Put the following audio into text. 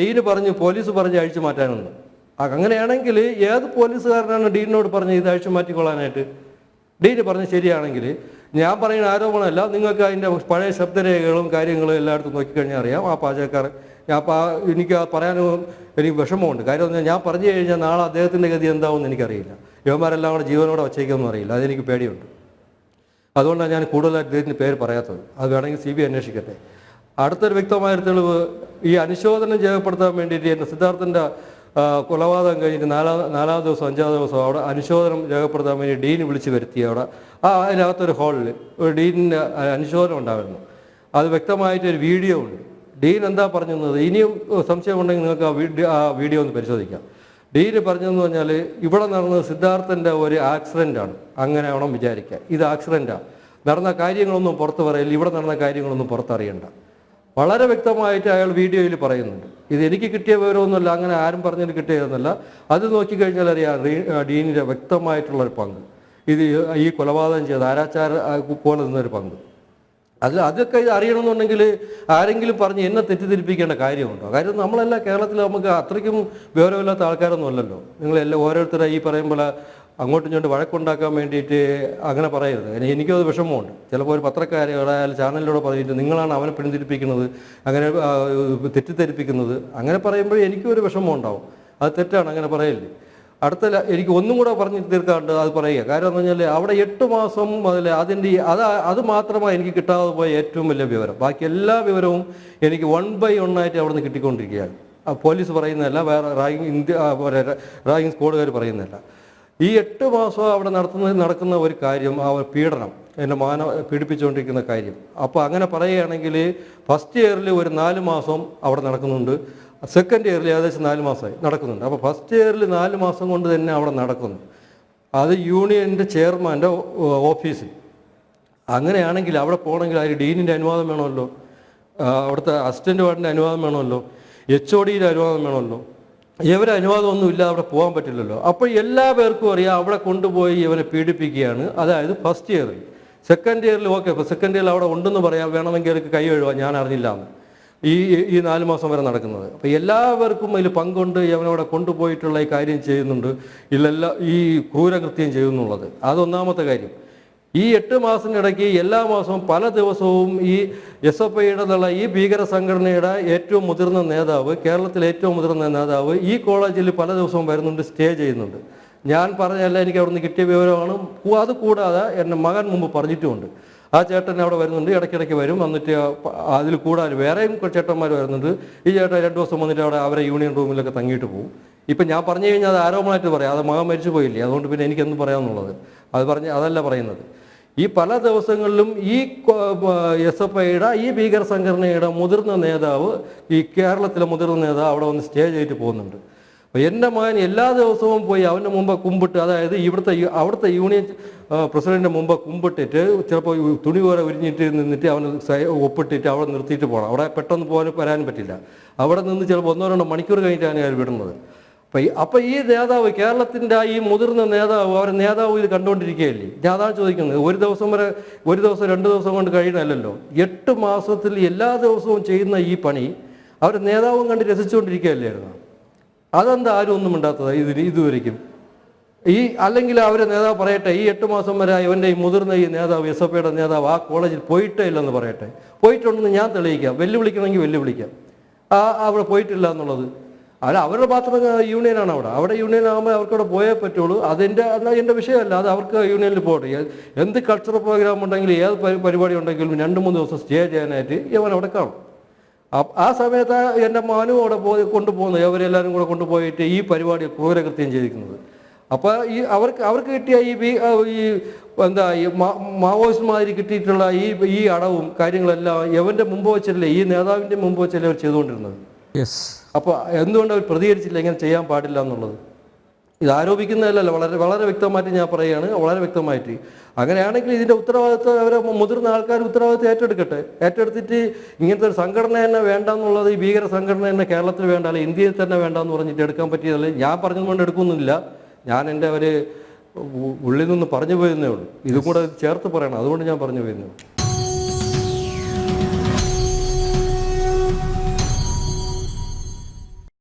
Dean പറഞ്ഞു police പറഞ്ഞ് അഴിച്ചു മാറ്റാനെന്ന്. അങ്ങനെയാണെങ്കിൽ ഏത് പോലീസുകാരനാണ് ഡീനിനോട് പറഞ്ഞ് ഇത് അഴിച്ചു മാറ്റിക്കൊള്ളാനായിട്ട്? ഡീന് പറഞ്ഞ് ശരിയാണെങ്കിൽ ഞാൻ പറയുന്ന ആരോപണമല്ല, നിങ്ങൾക്ക് അതിൻ്റെ പഴയ ശബ്ദരേഖകളും കാര്യങ്ങളും എല്ലായിടത്തും നോക്കിക്കഴിഞ്ഞാൽ അറിയാം. ആ പാചകക്കാരൻ എനിക്ക് പറയാനും എനിക്ക് വിഷമമുണ്ട്. കാര്യം ഞാൻ പറഞ്ഞു കഴിഞ്ഞാൽ നാളെ അദ്ദേഹത്തിൻ്റെ ഗതി എന്താവുമെന്ന് എനിക്കറിയില്ല. യുവമാരെല്ലാം കൂടെ ജീവനോടെ വച്ചേക്കുമെന്ന് അറിയില്ല. അതെനിക്ക് പേടിയുണ്ട്. അതുകൊണ്ടാണ് ഞാൻ കൂടുതലായിട്ട് അദ്ദേഹത്തിൻ്റെ പേര് പറയാത്തത്. അത് വേണമെങ്കിൽ CBI അന്വേഷിക്കട്ടെ. അടുത്തൊരു വ്യക്തമായൊരു തെളിവ്, ഈ അനുശോചനം രേഖപ്പെടുത്താൻ വേണ്ടിയിട്ട് എൻ്റെ സിദ്ധാർത്ഥൻ്റെ കൊലപാതകം കഴിഞ്ഞിട്ട് നാലാം ദിവസം 5-ാം ദിവസം അവിടെ അനുശോചനം രേഖപ്പെടുത്താൻ വേണ്ടി ഡീൻ വിളിച്ച് വരുത്തി. അവിടെ അതിനകത്തൊരു ഹാളിൽ ഒരു ഡീനിൻ്റെ അനുശോചനം ഉണ്ടായിരുന്നു. അത് വ്യക്തമായിട്ടൊരു വീഡിയോ ഉണ്ട്. ഡീൻ എന്താ പറഞ്ഞത്? ഇനിയും സംശയമുണ്ടെങ്കിൽ നിങ്ങൾക്ക് ആ വീഡിയോ ഒന്ന് പരിശോധിക്കാം. ഡീന് പറഞ്ഞതെന്ന് പറഞ്ഞാൽ ഇവിടെ നടന്നത് സിദ്ധാർത്ഥൻ്റെ ഒരു ആക്സിഡൻ്റാണ്, അങ്ങനെ വേണം വിചാരിക്കുക. ഇത് ആക്സിഡൻറ്റാണ്, നടന്ന കാര്യങ്ങളൊന്നും പുറത്ത് പറയില്ല, ഇവിടെ നടന്ന കാര്യങ്ങളൊന്നും പുറത്തറിയണ്ട. വളരെ വ്യക്തമായിട്ട് അയാൾ വീഡിയോയിൽ പറയുന്നുണ്ട്. ഇത് എനിക്ക് കിട്ടിയ വിവരമൊന്നുമല്ല, അങ്ങനെ ആരും പറഞ്ഞിട്ട് കിട്ടിയതെന്നല്ല. അത് നോക്കിക്കഴിഞ്ഞാൽ അറിയാം ഡീനിൻ്റെ വ്യക്തമായിട്ടുള്ളൊരു പങ്ക്. ഇത് ഈ കൊലപാതകം ചെയ്ത ആരാച്ചാർ പോലെ നിന്നൊരു പങ്ക്. അതൊക്കെ ഇത് അറിയണമെന്നുണ്ടെങ്കിൽ ആരെങ്കിലും പറഞ്ഞ് എന്നെ തെറ്റിദ്ധരിപ്പിക്കേണ്ട കാര്യമുണ്ടോ? കാര്യം നമ്മളെല്ലാം കേരളത്തിൽ നമുക്ക് അത്രയ്ക്കും വിവരമില്ലാത്ത ആൾക്കാരൊന്നും അല്ലല്ലോ. നിങ്ങളെല്ലാം ഓരോരുത്തരെ ഈ പറയുമ്പോൾ അങ്ങോട്ടും ഇങ്ങോട്ട് വഴക്കുണ്ടാക്കാൻ വേണ്ടിയിട്ട് അങ്ങനെ പറയരുത്. എനിക്കത് വിഷമമുണ്ട്. ചിലപ്പോൾ ഒരു പത്രക്കാരെ ചാനലിലൂടെ പറഞ്ഞിട്ട് നിങ്ങളാണ് അവനെ പിന്തിരിപ്പിക്കുന്നത്, അങ്ങനെ തെറ്റിദ്ധരിപ്പിക്കുന്നത്, അങ്ങനെ പറയുമ്പോൾ എനിക്കും ഒരു വിഷമം ഉണ്ടാവും. അത് തെറ്റാണ്, അങ്ങനെ പറയല്ലേ. എനിക്ക് ഒന്നും കൂടെ പറഞ്ഞ് തീർക്കാണ്ട് അത് പറയുക. കാര്യം എന്ന് പറഞ്ഞാൽ അവിടെ 8 മാസം മുതൽ അത് മാത്രമാണ് എനിക്ക് കിട്ടാതെ പോയ ഏറ്റവും വലിയ വിവരം. ബാക്കി എല്ലാ വിവരവും എനിക്ക് 1 by 1 ആയിട്ട് അവിടെ നിന്ന് കിട്ടിക്കൊണ്ടിരിക്കുകയാണ്. പോലീസ് പറയുന്നതല്ല, വേറെ റാഗിങ് സ്ക്വാഡുകാർ പറയുന്നതല്ല. ഈ 8 മാസം അവിടെ നടക്കുന്ന ഒരു കാര്യം, ആ പീഡനം, എന്നെ പീഡിപ്പിച്ചുകൊണ്ടിരിക്കുന്ന കാര്യം. അപ്പോൾ അങ്ങനെ പറയുകയാണെങ്കിൽ ഫസ്റ്റ് ഇയറിൽ ഒരു 4 മാസം അവിടെ നടക്കുന്നുണ്ട്, സെക്കൻഡ് ഇയറിൽ ഏകദേശം 4 മാസമായി നടക്കുന്നുണ്ട്. അപ്പോൾ ഫസ്റ്റ് ഇയറിൽ 4 മാസം കൊണ്ട് തന്നെ അവിടെ നടക്കുന്നു. അത് യൂണിയൻ്റെ ചെയർമാൻ്റെ ഓഫീസിൽ. അങ്ങനെയാണെങ്കിൽ അവിടെ പോകണമെങ്കിൽ അതിൽ ഡീനിൻ്റെ അനുവാദം വേണമല്ലോ, അവിടുത്തെ അസിസ്റ്റൻ്റ് വാർഡിൻ്റെ അനുവാദം വേണമല്ലോ, HODയുടെ അനുവാദം വേണമല്ലോ. ഇവരെ അനുവാദമൊന്നും ഇല്ല, അവിടെ പോകാൻ പറ്റില്ലല്ലോ. അപ്പോൾ എല്ലാ പേർക്കും അറിയാം അവിടെ കൊണ്ടുപോയി ഇവരെ പീഡിപ്പിക്കുകയാണ്. അതായത് ഫസ്റ്റ് ഇയറിൽ. സെക്കൻഡ് ഇയറിൽ ഓക്കെ, ഇപ്പോൾ സെക്കൻഡ് ഇയറിൽ അവിടെ ഉണ്ടെന്ന് പറയാം, വേണമെങ്കിൽ അവർക്ക് കൈ എഴുതാം, ഞാൻ അറിഞ്ഞില്ല എന്ന്. ഈ 4 മാസം വരെ നടക്കുന്നത്. അപ്പോൾ എല്ലാവർക്കും അതിൽ പങ്കുണ്ട്. അവനവിടെ കൊണ്ടുപോയിട്ടുള്ള ഈ കാര്യം ചെയ്യുന്നുണ്ട്, ഈ ക്രൂരകൃത്യം ചെയ്യുന്നുള്ളത്. അതൊന്നാമത്തെ കാര്യം. ഈ 8 മാസത്തിനിടയ്ക്ക് എല്ലാ മാസവും പല ദിവസവും ഈ SFIയുടെ ഈ ഭീകര സംഘടനയുടെ ഏറ്റവും മുതിർന്ന നേതാവ്, കേരളത്തിലെ ഏറ്റവും മുതിർന്ന നേതാവ് ഈ കോളേജിൽ പല ദിവസവും വരുന്നുണ്ട്, സ്റ്റേ ചെയ്യുന്നുണ്ട്. ഞാൻ പറഞ്ഞല്ല, എനിക്ക് അവിടെ നിന്ന് കിട്ടിയ വിവരമാണ്. അത് കൂടാതെ എൻ്റെ മകൻ മുമ്പ് പറഞ്ഞിട്ടുമുണ്ട്. ആ ചേട്ടൻ അവിടെ വരുന്നുണ്ട്, ഇടയ്ക്കിടയ്ക്ക് വരും. വന്നിട്ട് അതിൽ കൂടാതെ വേറെയും ചേട്ടന്മാർ വരുന്നുണ്ട്. ഈ ചേട്ടൻ 2 ദിവസം വന്നിട്ട് അവിടെ അവരെ യൂണിയൻ റൂമിലൊക്കെ തങ്ങിയിട്ട് പോകും. ഇപ്പം ഞാൻ പറഞ്ഞു കഴിഞ്ഞാൽ അത് ആരോപണമായിട്ട് പറയാം, അത് മകൻ മരിച്ചു പോയില്ലേ, അതുകൊണ്ട് പിന്നെ എനിക്കെന്ത് പറയാമെന്നുള്ളത്. അതല്ല പറയുന്നത്. ഈ പല ദിവസങ്ങളിലും ഈ SFIയുടെ ഈ ഭീകര സംഘടനയുടെ മുതിർന്ന നേതാവ്, ഈ കേരളത്തിലെ മുതിർന്ന നേതാവ് അവിടെ വന്ന് സ്റ്റേ ചെയ്തിട്ട് പോകുന്നുണ്ട്. അപ്പോൾ എൻ്റെ മകൻ എല്ലാ ദിവസവും പോയി അവൻ്റെ മുമ്പ് കുമ്പിട്ട്, അതായത് അവിടുത്തെ യൂണിയൻ പ്രസിഡൻറ്റിൻ്റെ മുമ്പ് കുമ്പിട്ടിട്ട് ചിലപ്പോൾ തുണി പോലെ ഉരിഞ്ഞിട്ട് നിന്നിട്ട് അവന് ഒപ്പിട്ടിട്ട് അവിടെ നിർത്തിയിട്ട് പോകണം. അവിടെ പെട്ടെന്ന് വരാനും പറ്റില്ല. അവിടെ നിന്ന് ചിലപ്പോൾ 1-2 മണിക്കൂർ കഴിഞ്ഞിട്ടാണ് അയാൾ വിടുന്നത്. അപ്പോൾ ഈ നേതാവ്, കേരളത്തിൻ്റെ ഈ മുതിർന്ന നേതാവ്, അവരെ നേതാവ് ഇത് കണ്ടുകൊണ്ടിരിക്കുകയല്ലേ. ഞാൻ അതാണ് ചോദിക്കുന്നത്. ഒരു ദിവസം 2 ദിവസം കൊണ്ട് കഴിയണമല്ലോ. 8 മാസത്തിൽ എല്ലാ ദിവസവും ചെയ്യുന്ന ഈ പണി അവർ നേതാവും കണ്ട് രസിച്ചുകൊണ്ടിരിക്കുകയല്ലായിരുന്നു. അതെന്താ ആരും ഒന്നും ഉണ്ടാത്തത് ഇതുവരെയ്ക്കും? അല്ലെങ്കിൽ അവരെ നേതാവ് പറയട്ടെ, ഈ 8 മാസം വരെ ഇവൻ്റെ ഈ മുതിർന്ന ഈ നേതാവ്, SFIയുടെ നേതാവ് ആ കോളേജിൽ പോയിട്ടേ ഇല്ലെന്ന് പറയട്ടെ. പോയിട്ടുണ്ടെന്ന് ഞാൻ തെളിയിക്കാം, വെല്ലുവിളിക്കണമെങ്കിൽ വെല്ലുവിളിക്കാം. അവിടെ പോയിട്ടില്ല എന്നുള്ളത്. അവരുടെ മാത്രം യൂണിയനാണ് അവിടെ യൂണിയനാകുമ്പോൾ അവർക്കവിടെ പോയേ പറ്റുള്ളൂ. എൻ്റെ വിഷയമല്ല, അത് അവർക്ക് യൂണിയനിൽ പോകട്ടെ. എന്ത് കൾച്ചറൽ പ്രോഗ്രാം ഉണ്ടെങ്കിലും ഏത് പരിപാടി ഉണ്ടെങ്കിലും 2-3 ദിവസം സ്റ്റേ ചെയ്യാനായിട്ട് ഇവൻ അവിടെ കാണും. ആ സമയത്ത് എൻ്റെ മാനും അവിടെ കൊണ്ടുപോകുന്നത്, അവരെല്ലാവരും കൂടെ കൊണ്ടുപോയിട്ട് ഈ പരിപാടി ക്രൂരകൃത്യം ചെയ്തിരിക്കുന്നത്. അപ്പോൾ അവർക്ക് കിട്ടിയ ഈ മാവോയിസ്റ്റ് മാതിരി കിട്ടിയിട്ടുള്ള ഈ അടവും കാര്യങ്ങളെല്ലാം എവൻ്റെ മുമ്പ് വെച്ചല്ലേ, ഈ നേതാവിൻ്റെ മുമ്പ് വെച്ചല്ലേ അവർ ചെയ്തുകൊണ്ടിരുന്നത്. അപ്പോൾ എന്തുകൊണ്ട് അവർ പ്രതികരിച്ചില്ല, ഇങ്ങനെ ചെയ്യാൻ പാടില്ല എന്നുള്ളത്? ഇത് ആരോപിക്കുന്നതല്ലല്ലോ, വളരെ വളരെ വ്യക്തമായിട്ട് ഞാൻ പറയുകയാണ്, വളരെ വ്യക്തമായിട്ട്. അങ്ങനെയാണെങ്കിൽ ഇതിൻ്റെ ഉത്തരവാദിത്വം അവരെ മുതിർന്ന ആൾക്കാർ ഉത്തരവാദിത്വം ഏറ്റെടുത്തിട്ട് ഇങ്ങനത്തെ ഒരു സംഘടന തന്നെ വേണ്ടെന്നുള്ളത്, ഈ ഭീകര സംഘടന തന്നെ കേരളത്തിൽ വേണ്ട, അല്ലെങ്കിൽ ഇന്ത്യയിൽ തന്നെ വേണ്ടെന്ന് പറഞ്ഞിട്ട് എടുക്കാൻ പറ്റിയതല്ലേ. ഞാൻ പറഞ്ഞതുകൊണ്ട് എടുക്കുന്നില്ല, ഞാൻ എൻ്റെ ഉള്ളിൽ നിന്ന് പറഞ്ഞു പോയെന്നേ ഉള്ളൂ. ഇതും കൂടെ ചേർത്ത് പറയണം, അതുകൊണ്ട് ഞാൻ പറഞ്ഞു പോയെന്നേ ഉള്ളൂ.